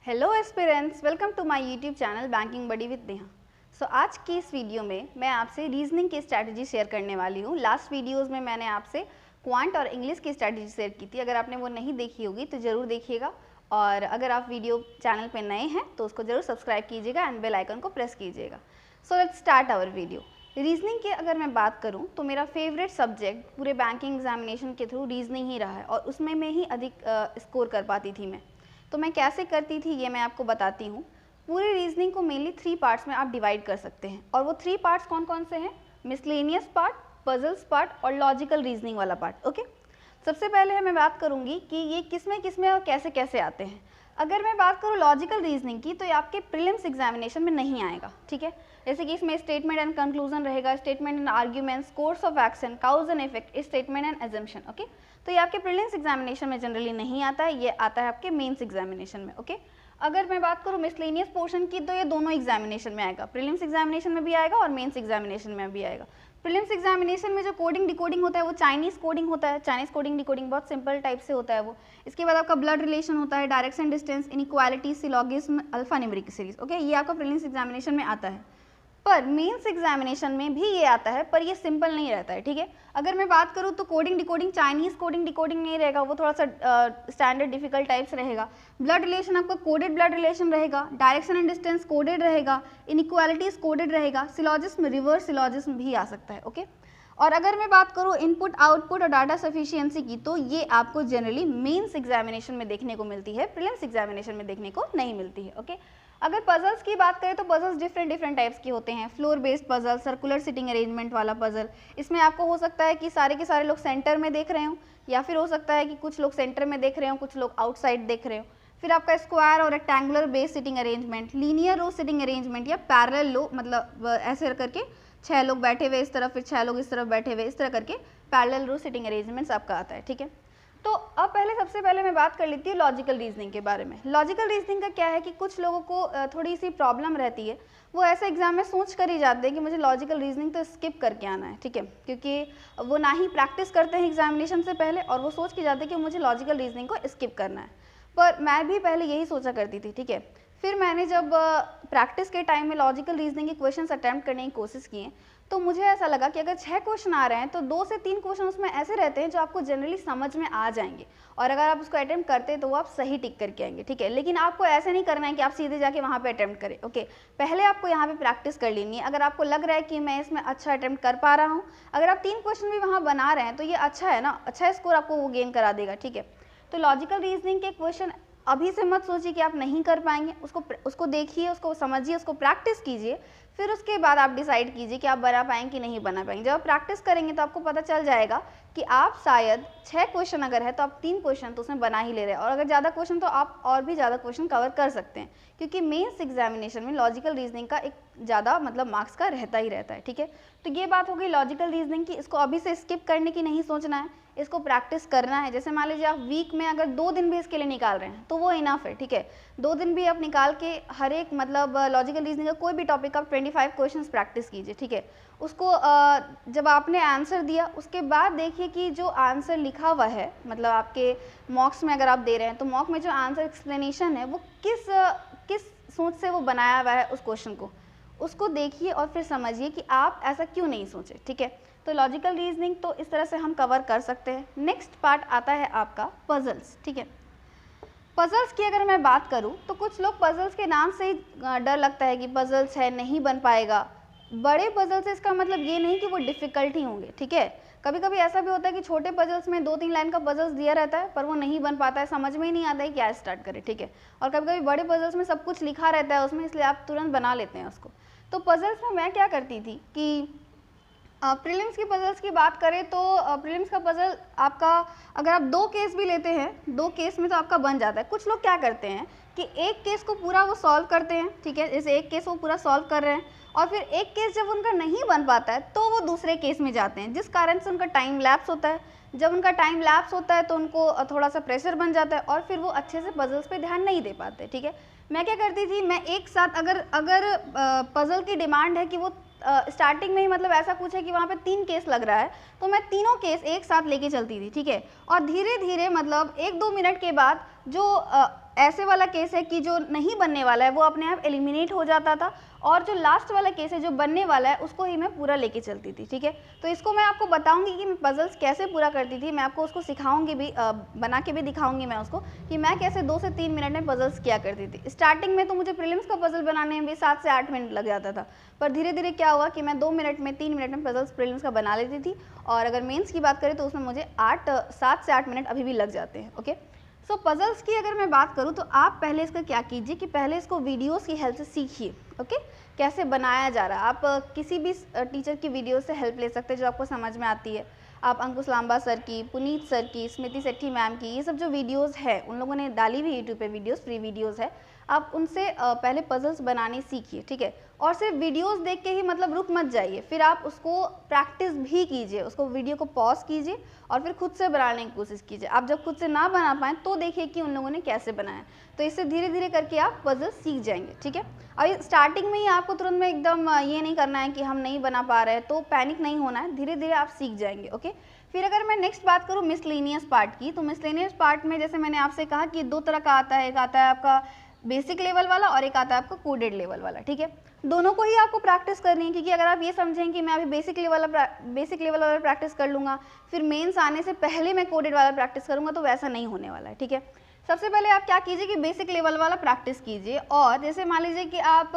Hello aspirants, welcome to my YouTube channel banking buddy with Neha. So आज की इस video में मैं आपसे रीजनिंग की स्ट्रैटेजी शेयर करने वाली हूँ। लास्ट वीडियोस में मैंने आपसे क्वांट और इंग्लिश की स्ट्रैटेजी शेयर की थी। अगर आपने वो नहीं देखी होगी तो ज़रूर देखिएगा, और अगर आप वीडियो चैनल पर नए हैं तो उसको ज़रूर सब्सक्राइब कीजिएगा एंड बेल आइकन को प्रेस कीजिएगा। So let's start our video. Reasoning की अगर मैं बात करूं तो मेरा फेवरेट सब्जेक्ट पूरे बैंकिंग एग्जामिनेशन के थ्रू रीजनिंग ही रहा है, और उसमें मैं ही अधिक स्कोर कर पाती थी। तो मैं कैसे करती थी ये मैं आपको बताती हूँ। पूरी रीजनिंग को मेनली 3 पार्ट्स में आप डिवाइड कर सकते हैं, और वो 3 पार्ट्स कौन कौन से हैं? मिसलेनियस पार्ट, पजल्स पार्ट और लॉजिकल रीजनिंग वाला पार्ट। ओके, सबसे पहले मैं बात करूँगी कि ये किसमें और कैसे कैसे आते हैं। अगर मैं बात करूँ लॉजिकल रीजनिंग की, तो ये आपके प्रीलिम्स एग्जामिनेशन में नहीं आएगा, ठीक है। जैसे कि इसमें स्टेटमेंट एंड कंक्लूजन रहेगा, statement and arguments, course of action, cause and effect, statement and assumption. Okay, तो ये आपके प्रीलिम्स एग्जामिनेशन में जनरली नहीं आता है, ये आता है आपके मेंस एग्जामिनेशन में। ओके, अगर मैं बात करूँ मिसलेनियस पोर्शन की, तो ये दोनों एग्जामिनेशन में आएगा, प्रीलिम्स एग्जामिनेशन में भी आएगा और मेंस एग्जामिनेशन में भी आएगा। प्रीलिम्स एग्जामिनेशन में जो कोडिंग डिकोडिंग होता है वो चाइनीज़ कोडिंग होता है। चाइनीज़ कोडिंग डिकोडिंग बहुत सिंपल टाइप से होता है वो। इसके बाद आपका ब्लड रिलेशन होता है, direction distance, inequality, syllogism, alphanumeric series. Okay, ये आपका प्रीलिम्स एग्जामिनेशन में आता है। पर मेंस एग्जामिनेशन में भी ये आता है, पर ये सिंपल नहीं रहता है, ठीक है। अगर मैं बात करूँ तो coding decoding, Chinese coding decoding नहीं रहेगा, वो थोड़ा सा स्टैंडर्ड डिफिकल्ट टाइप्स रहेगा। ब्लड रिलेशन आपका कोडेड ब्लड रिलेशन रहेगा, डायरेक्शन एंड डिस्टेंस कोडेड रहेगा, इनइक्वालिटीज कोडेड रहेगा, सिलॉजिज्म, रिवर्स सिलॉजिज्म भी आ सकता है। ओके, और अगर मैं बात करूँ इनपुट आउटपुट और डाटा सफिशिएंसी की, तो ये आपको जनरली मेंस एग्जामिनेशन में देखने को मिलती है, प्रीलिम्स एग्जामिनेशन में देखने को नहीं मिलती है। ओके, अगर पजल्स की बात करें तो पजल्स डिफरेंट टाइप्स के होते हैं। Floor based puzzle, circular sitting arrangement वाला पजल, इसमें आपको हो सकता है कि सारे के सारे लोग सेंटर में देख रहे हो, या फिर हो सकता है कि कुछ लोग सेंटर में देख रहे हो, कुछ लोग आउटसाइड देख रहे हो। फिर आपका स्क्वायर और rectangular based sitting arrangement, linear row sitting arrangement या पैरेलल रो, मतलब ऐसे करके 6 लोग बैठे हुए इस तरफ, फिर 6 लोग इस तरफ बैठे हुए, इस तरह करके पैरेलल रो सिटिंग अरेंजमेंट्स आपका आता है, ठीक है। तो अब सबसे पहले मैं बात कर लेती हूँ लॉजिकल रीजनिंग के बारे में। लॉजिकल रीजनिंग का क्या है कि कुछ लोगों को थोड़ी सी प्रॉब्लम रहती है, वो ऐसे एग्जाम में सोच कर ही जाते हैं कि मुझे लॉजिकल रीजनिंग तो स्किप करके आना है, ठीक है, क्योंकि वो ना ही प्रैक्टिस करते हैं एग्जामिनेशन से पहले, और वो सोच के जाते हैं कि मुझे लॉजिकल रीजनिंग को स्किप करना है। पर मैं भी पहले यही सोचा करती थी, ठीक है। फिर मैंने जब प्रैक्टिस के टाइम में लॉजिकल रीजनिंग के क्वेश्चन अटैम्प्ट करने की कोशिश किए, तो मुझे ऐसा लगा कि अगर 6 क्वेश्चन आ रहे हैं तो 2 से 3 क्वेश्चन उसमें ऐसे रहते हैं जो आपको जनरली समझ में आ जाएंगे, और अगर आप उसको अटेम्प्ट करते हैं तो वो आप सही टिक करके आएंगे, ठीक है। लेकिन आपको ऐसे नहीं करना है कि आप सीधे जाके वहाँ पे अटेम्प्ट करें। ओके, पहले आपको यहाँ पे प्रैक्टिस कर लेनी है। अगर आपको लग रहा है कि मैं इसमें अच्छा अटेम्प्ट कर पा रहा हूँ, अगर आप 3 क्वेश्चन भी वहाँ बना रहे हैं तो ये अच्छा है ना, अच्छा स्कोर आपको वो गेन करा देगा, ठीक है। तो लॉजिकल रीजनिंग के क्वेश्चन अभी से मत सोचिए कि आप नहीं कर पाएंगे, उसको देखिए, उसको समझिए, उसको प्रैक्टिस कीजिए, फिर उसके बाद आप डिसाइड कीजिए कि आप बना पाएंगे कि नहीं बना पाएंगे। जब आप प्रैक्टिस करेंगे तो आपको पता चल जाएगा कि आप शायद 6 क्वेश्चन अगर है तो आप 3 क्वेश्चन तो उसमें बना ही ले रहे हैं, और अगर ज़्यादा क्वेश्चन तो आप और भी ज़्यादा क्वेश्चन कवर कर सकते हैं, क्योंकि मेंस एग्जामिनेशन में लॉजिकल रीजनिंग का एक ज़्यादा मतलब मार्क्स का रहता ही रहता है, ठीक है। तो ये बात हो गई लॉजिकल रीजनिंग की। इसको अभी से स्किप करने की नहीं सोचना है, इसको प्रैक्टिस करना है। जैसे मान लीजिए आप वीक में अगर 2 दिन भी इसके लिए निकाल रहे हैं तो वो इनफ है, ठीक है। 2 दिन भी आप निकाल के हर एक मतलब लॉजिकल रीजनिंग का कोई भी टॉपिक आप 25 क्वेश्चंस प्रैक्टिस कीजिए, ठीक है। उसको जब आपने आंसर दिया उसके बाद देखिए कि जो आंसर लिखा हुआ है, मतलब आपके मॉक्स में अगर आप दे रहे हैं तो मॉक में जो आंसर एक्सप्लेनेशन है वो किस सोच से वो बनाया हुआ है उस क्वेश्चन को, उसको देखिए और फिर समझिए कि आप ऐसा क्यों नहीं सोचे, ठीक है। तो लॉजिकल रीजनिंग तो इस तरह से हम कवर कर सकते हैं। नेक्स्ट पार्ट आता है आपका पजल्स, ठीक है। पजल्स की अगर मैं बात करूं तो कुछ लोग पजल्स के नाम से ही डर लगता है कि पजल्स है नहीं बन पाएगा। बड़े पजल्स इसका मतलब ये नहीं कि वो डिफ़िकल्ट ही होंगे, ठीक है। कभी कभी ऐसा भी होता है कि छोटे पजल्स में 2-3 लाइन का पजल्स दिया रहता है पर वो नहीं बन पाता है, समझ में ही नहीं आता है क्या स्टार्ट करें, ठीक है। और कभी कभी बड़े पजल्स में सब कुछ लिखा रहता है उसमें, इसलिए आप तुरंत बना लेते हैं उसको। तो पजल्स में मैं क्या करती थी कि प्रीलिम्स की पजल्स की बात करें तो प्रीलिम्स का पजल आपका अगर आप 2 केस भी लेते हैं, 2 केस में तो आपका बन जाता है। कुछ लोग क्या करते हैं कि एक केस को पूरा वो सॉल्व करते हैं, ठीक है, जैसे एक केस वो पूरा सॉल्व कर रहे हैं, और फिर एक केस जब उनका नहीं बन पाता है तो वो दूसरे केस में जाते हैं, जिस कारण से उनका टाइम लैप्स होता है। जब उनका टाइम लैप्स होता है तो उनको थोड़ा सा प्रेशर बन जाता है, और फिर वो अच्छे से पजल्स पे ध्यान नहीं दे पाते, ठीक है। मैं क्या करती थी, मैं एक साथ अगर पजल की डिमांड है कि वो स्टार्टिंग में ही मतलब ऐसा कुछ है कि वहाँ पे 3 केस लग रहा है, तो मैं तीनों केस एक साथ लेके चलती थी, ठीक है। और धीरे धीरे मतलब 1-2 मिनट के बाद जो ऐसे वाला केस है कि जो नहीं बनने वाला है वो अपने आप एलिमिनेट हो जाता था, और जो लास्ट वाला केस है जो बनने वाला है उसको ही मैं पूरा लेके चलती थी, ठीक है। तो इसको मैं आपको बताऊंगी कि मैं पजल्स कैसे पूरा करती थी, मैं आपको उसको सिखाऊंगी भी, बना के भी दिखाऊंगी मैं उसको कि मैं कैसे 2 से 3 मिनट में पजल्स किया करती थी। स्टार्टिंग में तो मुझे प्रीलिम्स का पजल बनाने में भी 7 से 8 मिनट लग जाता था, पर धीरे धीरे क्या हुआ कि मैं 2 मिनट में 3 मिनट में पजल्स प्रीलिम्स का बना लेती थी, और अगर मेंस की बात करें तो उसमें मुझे 7 से 8 मिनट अभी भी लग जाते हैं। ओके, सो पजल्स की अगर मैं बात करूं तो आप पहले इसका क्या कीजिए कि पहले इसको वीडियोस की हेल्प से सीखिए। ओके, कैसे बनाया जा रहा है। आप किसी भी टीचर की वीडियो से हेल्प ले सकते हैं जो आपको समझ में आती है। आप अंकुश लांबा सर की, पुनीत सर की, स्मृति सेठी मैम की, ये सब जो वीडियोस है उन लोगों ने डाली हुई यूट्यूब पे वीडियोस, फ्री वीडियोस है, आप उनसे पहले पजल्स बनाने सीखिए, ठीक है। और सिर्फ वीडियोस देख के ही मतलब रुक मत जाइए, फिर आप उसको प्रैक्टिस भी कीजिए, उसको वीडियो को पॉज कीजिए और फिर खुद से बनाने की कोशिश कीजिए। आप जब खुद से ना बना पाएँ तो देखिए कि उन लोगों ने कैसे बनाया, तो इससे धीरे धीरे करके आप पजल सीख जाएंगे, ठीक है। और स्टार्टिंग में ही आपको तुरंत में एकदम ये नहीं करना है कि हम नहीं बना पा रहे हैं, तो पैनिक नहीं होना है, धीरे धीरे आप सीख जाएंगे। ओके, फिर अगर मैं नेक्स्ट बात करूँ मिसलेनियस पार्ट की, तो मिसलेनियस पार्ट में जैसे मैंने आपसे कहा कि 2 तरह का आता है, एक आता है आपका बेसिक लेवल वाला और एक आता है आपका कोडेड लेवल वाला, ठीक है। दोनों को ही आपको प्रैक्टिस करनी है, क्योंकि अगर आप ये समझें कि मैं अभी बेसिक लेवल वाला प्रैक्टिस कर लूँगा, फिर मेंस आने से पहले मैं कोडेड वाला प्रैक्टिस करूँगा, तो वैसा नहीं होने वाला है, ठीक है। सबसे पहले आप क्या कीजिए कि बेसिक लेवल वाला प्रैक्टिस कीजिए, और जैसे मान लीजिए कि आप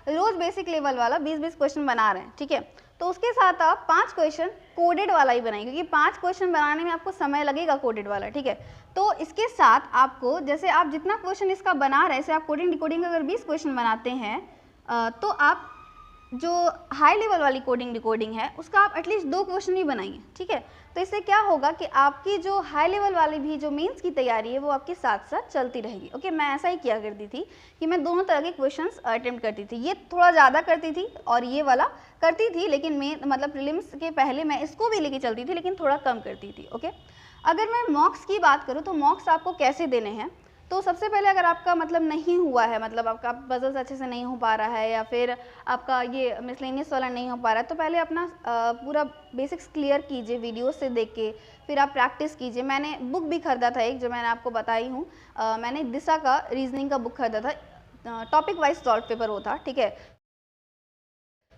रोज़ बेसिक लेवल वाला 20-20 क्वेश्चन बना रहे हैं, ठीक है, तो उसके साथ आप 5 क्वेश्चन कोडेड वाला ही बनाइए, क्योंकि 5 क्वेश्चन बनाने में आपको समय लगेगा कोडेड वाला, ठीक है। तो इसके साथ आपको, जैसे आप जितना क्वेश्चन इसका बना रहे हैं, जैसे आप कोडिंग डिकोडिंग अगर 20 क्वेश्चन बनाते हैं, तो आप जो हाई लेवल वाली कोडिंग डिकोडिंग है उसका आप एटलीस्ट 2 क्वेश्चन ही बनाइए, ठीक है। तो इससे क्या होगा कि आपकी जो हाई लेवल वाली भी जो मेंस की तैयारी है वो आपके साथ साथ चलती रहेगी। ओके, मैं ऐसा ही किया करती थी कि मैं दोनों तरह के क्वेश्चंस अटेम्प्ट करती थी, ये थोड़ा ज़्यादा करती थी और ये वाला करती थी, लेकिन मतलब प्रीलिम्स के पहले मैं इसको भी लेके चलती थी, लेकिन थोड़ा कम करती थी। ओके, अगर मैं मॉक्स की बात करूँ तो मॉक्स आपको कैसे देने हैं, तो सबसे पहले अगर आपका मतलब नहीं हुआ है, मतलब आपका पजल्स अच्छे से नहीं हो पा रहा है, या फिर आपका ये मिसलेनियस वाला नहीं हो पा रहा है, तो पहले अपना पूरा बेसिक्स क्लियर कीजिए वीडियो से देख के, फिर आप प्रैक्टिस कीजिए। मैंने बुक भी खरीदा था एक, जो मैंने आपको बताई हूँ, मैंने दिशा का रीजनिंग का बुक खरीदा था, टॉपिक वाइज सॉल्व पेपर वो था, ठीक है।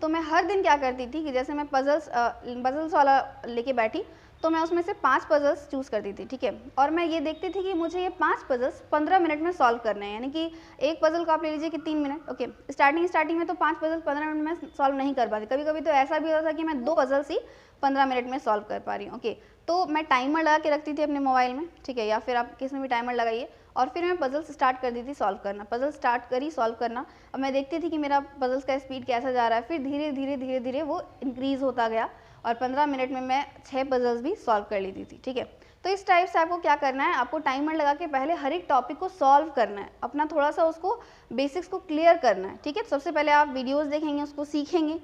तो मैं हर दिन क्या करती थी कि जैसे मैं पजल्स वाला लेके बैठी, तो मैं उसमें से 5 पजल्स चूज़ करती थी, ठीक है। और मैं ये देखती थी कि मुझे ये 5 पजल्स 15 मिनट में सॉल्व करने हैं, यानी कि एक पजल को आप ले लीजिए कि 3 मिनट। ओके, स्टार्टिंग में तो 5 पजल 15 मिनट में सॉल्व नहीं कर पाती, कभी कभी तो ऐसा भी होता था कि मैं 2 पजल्स ही 15 मिनट में सॉल्व कर पा रही हूँ। ओके, तो मैं टाइमर लगा के रखती थी अपने मोबाइल में, ठीक है, या फिर आप किस में भी टाइमर लगाइए, और फिर मैं पजल्स स्टार्ट कर दी थी सॉल्व करना, पजल स्टार्ट करी सॉल्व करना। अब मैं देखती थी कि मेरा पजल्स का स्पीड कैसा जा रहा है, फिर धीरे धीरे वो इंक्रीज़ होता गया, और 15 मिनट में मैं 6 पजल्स भी सॉल्व कर लेती थी, ठीक है। तो इस टाइप से आपको क्या करना है, आपको टाइमर लगा के पहले हर एक टॉपिक को सॉल्व करना है, अपना थोड़ा सा उसको बेसिक्स को क्लियर करना है, ठीक है। सबसे पहले आप वीडियोस देखेंगे, उसको सीखेंगे,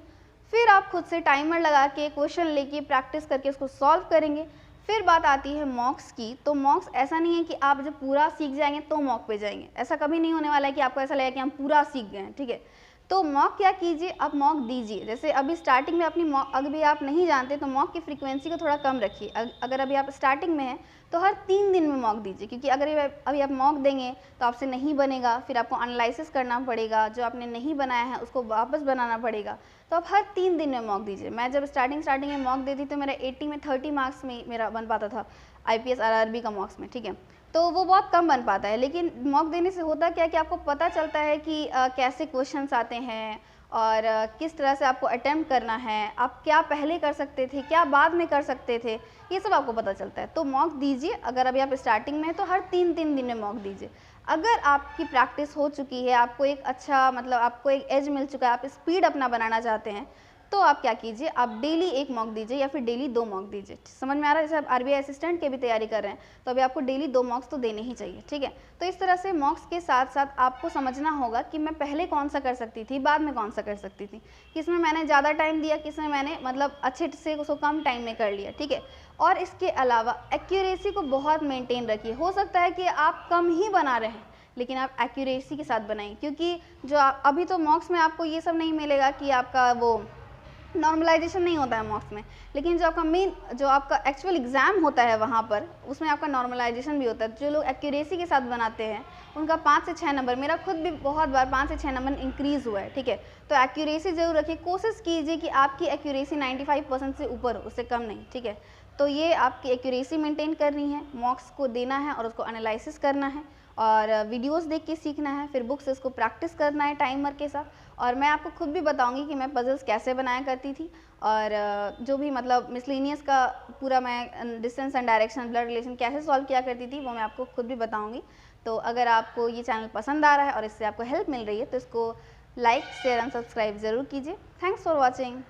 फिर आप खुद से टाइमर लगा के क्वेश्चन लेके प्रैक्टिस करके उसको सॉल्व करेंगे। फिर बात आती है मॉक्स की, तो मॉक्स ऐसा नहीं है कि आप जब पूरा सीख जाएंगे तो मॉक पे जाएंगे, ऐसा कभी नहीं होने वाला है कि आपको ऐसा लगेगा कि हम पूरा सीख गए हैं, ठीक है। तो मॉक क्या कीजिए, आप मॉक दीजिए। जैसे अभी स्टार्टिंग में अपनी मॉक अभी आप नहीं जानते तो मॉक की फ्रीक्वेंसी को थोड़ा कम रखिए। अगर अभी आप स्टार्टिंग में हैं तो हर 3 दिन में मॉक दीजिए, क्योंकि अगर अभी आप मॉक देंगे तो आपसे नहीं बनेगा, फिर आपको एनालिसिस करना पड़ेगा, जो आपने नहीं बनाया है उसको वापस बनाना पड़ेगा। तो आप हर 3 दिन में मॉक दीजिए। मैं जब स्टार्टिंग में मॉक देती तो मेरा 80 में 30 मार्क्स में मेरा बन पाता था IPS RRB का मॉक्स में, ठीक है। तो वो बहुत कम बन पाता है, लेकिन मॉक देने से होता क्या है कि आपको पता चलता है कि कैसे क्वेश्चंस आते हैं और किस तरह से आपको अटेम्प्ट करना है, आप क्या पहले कर सकते थे, क्या बाद में कर सकते थे, ये सब आपको पता चलता है। तो मॉक दीजिए, अगर अभी आप स्टार्टिंग में हैं तो हर 3-3 दिन में मॉक दीजिए। अगर आपकी प्रैक्टिस हो चुकी है, आपको एक अच्छा मतलब आपको एक एज मिल चुका है, आप स्पीड अपना बनाना चाहते हैं, तो आप क्या कीजिए, आप डेली 1 मॉक दीजिए या फिर डेली 2 मॉक दीजिए। समझ में आ रहा है? जैसे आप RBI असिस्टेंट की भी तैयारी कर रहे हैं तो अभी आपको डेली 2 मॉक्स तो देने ही चाहिए, ठीक है। तो इस तरह से मॉक्स के साथ साथ आपको समझना होगा कि मैं पहले कौन सा कर सकती थी, बाद में कौन सा कर सकती थी, किसमें मैंने ज़्यादा टाइम दिया, किसमें मैंने मतलब अच्छे से उसको कम टाइम में कर लिया, ठीक है। और इसके अलावा एक्यूरेसी को बहुत मेनटेन रखिए। हो सकता है कि आप कम ही बना रहे हैं, लेकिन आप एक्यूरेसी के साथ बनाएं, क्योंकि जो अभी तो मॉक्स में आपको ये सब नहीं मिलेगा कि आपका वो नॉर्मलाइजेशन नहीं होता है मॉक्स में, लेकिन जो आपका मेन जो आपका एक्चुअल एग्ज़ाम होता है वहाँ पर उसमें आपका नॉर्मलाइजेशन भी होता है। जो लोग एक्यूरेसी के साथ बनाते हैं उनका 5 से 6 नंबर, मेरा खुद भी बहुत बार 5 से 6 नंबर इंक्रीज़ हुआ है, ठीक है। तो एक्यूरेसी ज़रूर रखिए, कोशिश कीजिए कि आपकी एक्यूरेसी 95% से ऊपर हो, उससे कम नहीं, ठीक है। तो ये आपकी एक्यूरेसी मेंटेन करनी है, मॉक्स को देना है और उसको एनालिसिस करना है और वीडियोस देख के सीखना है, फिर बुक से इसको प्रैक्टिस करना है टाइमर के साथ। और मैं आपको खुद भी बताऊंगी कि मैं पजल्स कैसे बनाया करती थी और जो भी मतलब मिसलेनियस का पूरा मैं distance and direction blood relation कैसे सॉल्व किया करती थी वो मैं आपको खुद भी बताऊंगी। तो अगर आपको ये चैनल पसंद आ रहा है और इससे आपको हेल्प मिल रही है तो इसको लाइक शेयर एंड सब्सक्राइब ज़रूर कीजिए। Thanks for watching.